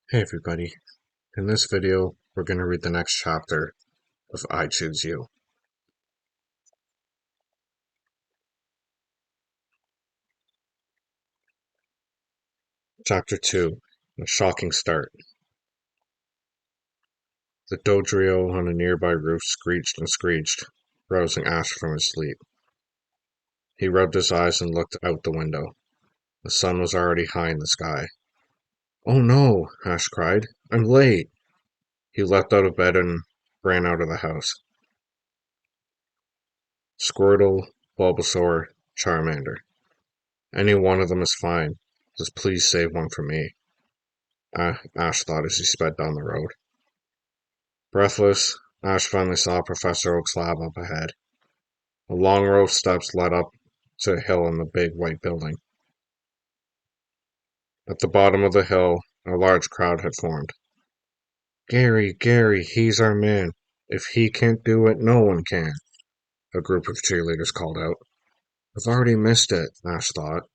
Hey everybody, in this video we're going to read the next chapter of I Choose You. Chapter 2, A Shocking Start. The dodrio on a nearby roof screeched and screeched, rousing Ash from his sleep. He rubbed his eyes and looked out the window. The sun was already high in the sky. "Oh no!" Ash cried. "I'm late!" He leapt out of bed and ran out of the house. Squirtle, Bulbasaur, Charmander. Any one of them is fine. Just please save one for me. Ash thought as he sped down the road. Breathless, Ash finally saw Professor Oak's lab up ahead. A long row of steps led up to a hill in the big white building. At the bottom of the hill, a large crowd had formed. Gary, he's our man. If he can't do it, no one can," a group of cheerleaders called out. "I've already missed it," Ash thought.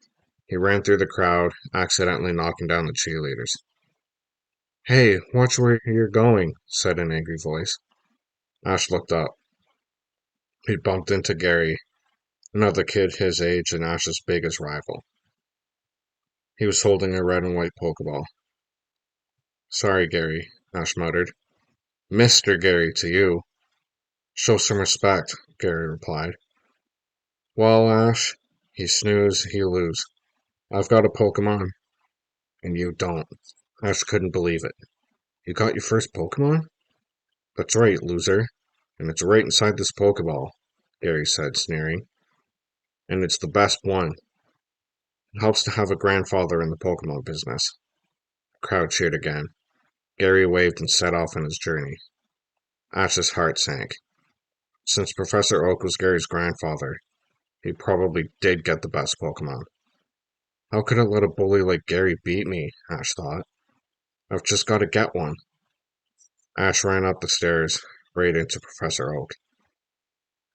He ran through the crowd, accidentally knocking down the cheerleaders. "Hey, watch where you're going," said an angry voice. Ash looked up. He bumped into Gary, another kid his age and Ash's biggest rival. He was holding a red and white Pokeball. "Sorry, Gary," Ash muttered. "Mr. Gary to you." "Show some respect," Gary replied. "Well, Ash, he snooze, he lose. I've got a Pokemon, and you don't." Ash couldn't believe it. "You got your first Pokemon?" "That's right, loser. And it's right inside this Pokeball," Gary said, sneering. "And it's the best one. It helps to have a grandfather in the Pokemon business." The crowd cheered again. Gary waved and set off on his journey. Ash's heart sank. Since Professor Oak was Gary's grandfather, he probably did get the best Pokemon. How could I let a bully like Gary beat me? Ash thought. I've just got to get one. Ash ran up the stairs, right into Professor Oak.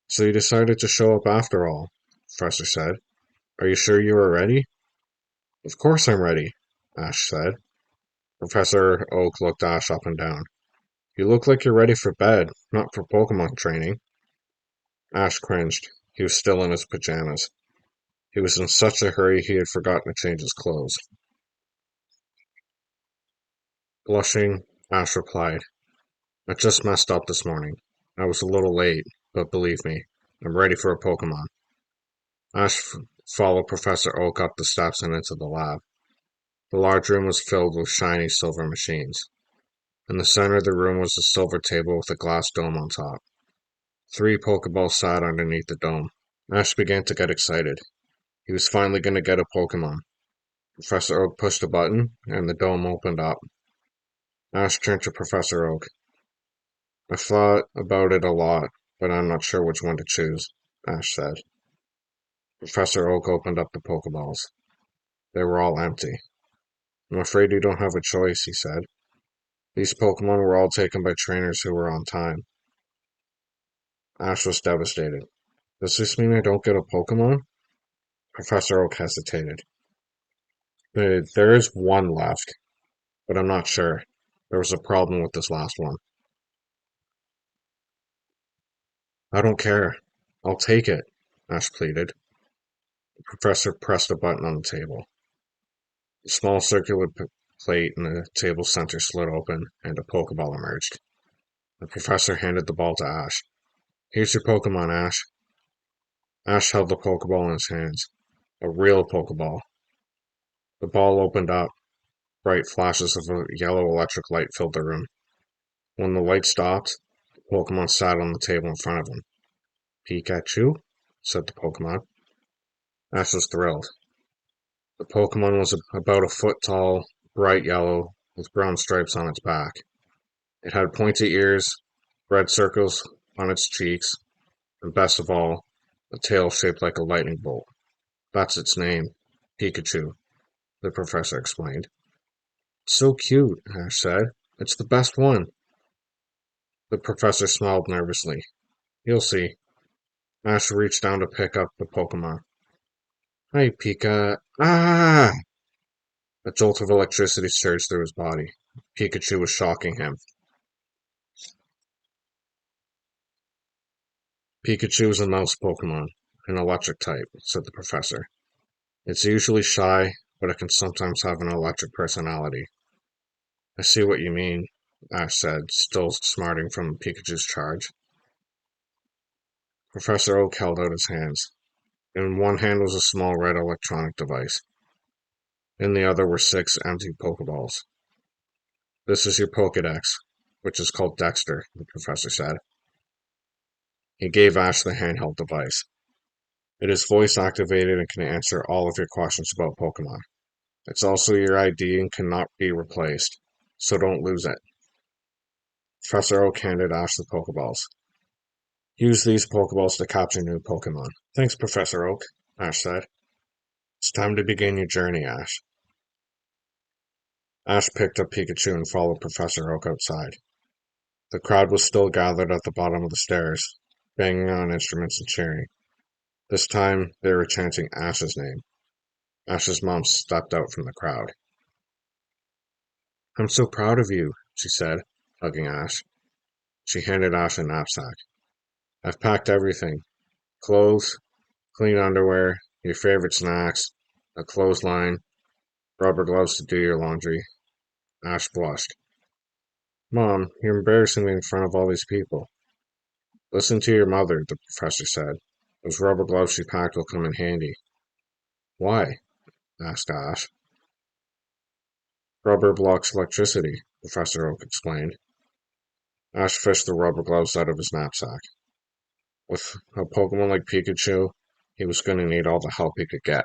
"So you decided to show up after all," the professor said. "Are you sure you are ready?" "Of course I'm ready," Ash said. Professor Oak looked Ash up and down. "You look like you're ready for bed, not for Pokemon training." Ash cringed. He was still in his pajamas. He was in such a hurry he had forgotten to change his clothes. Blushing, Ash replied, "I just messed up this morning. I was a little late, but believe me, I'm ready for a Pokemon." Ash followed Professor Oak up the steps and into the lab. The large room was filled with shiny silver machines. In the center of the room was a silver table with a glass dome on top. 3 Pokeballs sat underneath the dome. Ash began to get excited. He was finally going to get a Pokemon. Professor Oak pushed a button, and the dome opened up. Ash turned to Professor Oak. "I've thought about it a lot, but I'm not sure which one to choose," Ash said. Professor Oak opened up the Pokeballs. They were all empty. "I'm afraid you don't have a choice," he said. "These Pokemon were all taken by trainers who were on time." Ash was devastated. "Does this mean I don't get a Pokemon?" Professor Oak hesitated. There is one left, but I'm not sure. There was a problem with this last one." "I don't care. I'll take it," Ash pleaded. The professor pressed a button on the table. A small circular plate in the table's center slid open, and a Pokeball emerged. The professor handed the ball to Ash. "Here's your Pokemon, Ash." Ash held the Pokeball in his hands. A real Pokeball. The ball opened up. Bright flashes of a yellow electric light filled the room. When the light stopped, the Pokemon sat on the table in front of him. "Pikachu?" said the Pokemon. Ash was thrilled. The Pokemon was about a foot tall, bright yellow, with brown stripes on its back. It had pointy ears, red circles on its cheeks, and best of all, a tail shaped like a lightning bolt. "That's its name, Pikachu," the professor explained. "So cute," Ash said. "It's the best one." The professor smiled nervously. "You'll see." Ash reached down to pick up the Pokemon. "Hi, Pika." Ah! A jolt of electricity surged through his body. Pikachu was shocking him. Pikachu is a mouse Pokemon, an electric type, said the professor. It's usually shy, but it can sometimes have an electric personality. I see what you mean, Ash said, still smarting from Pikachu's charge. Professor Oak held out his hands. In one hand was a small red electronic device. In the other were 6 empty Pokeballs. This is your Pokedex, which is called Dexter, the professor said. He gave Ash the handheld device. It is voice activated and can answer all of your questions about Pokemon. It's also your ID and cannot be replaced, so don't lose it. Professor Oak handed Ash the Pokeballs. Use these Pokeballs to capture new Pokemon. Thanks, Professor Oak, Ash said. It's time to begin your journey, Ash. Ash picked up Pikachu and followed Professor Oak outside. The crowd was still gathered at the bottom of the stairs, banging on instruments and cheering. This time, they were chanting Ash's name. Ash's mom stepped out from the crowd. I'm so proud of you, she said, hugging Ash. She handed Ash a knapsack. I've packed everything. Clothes, clean underwear, your favorite snacks, a clothesline, rubber gloves to do your laundry. Ash blushed. Mom, you're embarrassing me in front of all these people. Listen to your mother, the professor said. Those rubber gloves she packed will come in handy. Why? Asked Ash. Rubber blocks electricity, Professor Oak explained. Ash fished the rubber gloves out of his knapsack. With a Pokemon like Pikachu, he was going to need all the help he could get.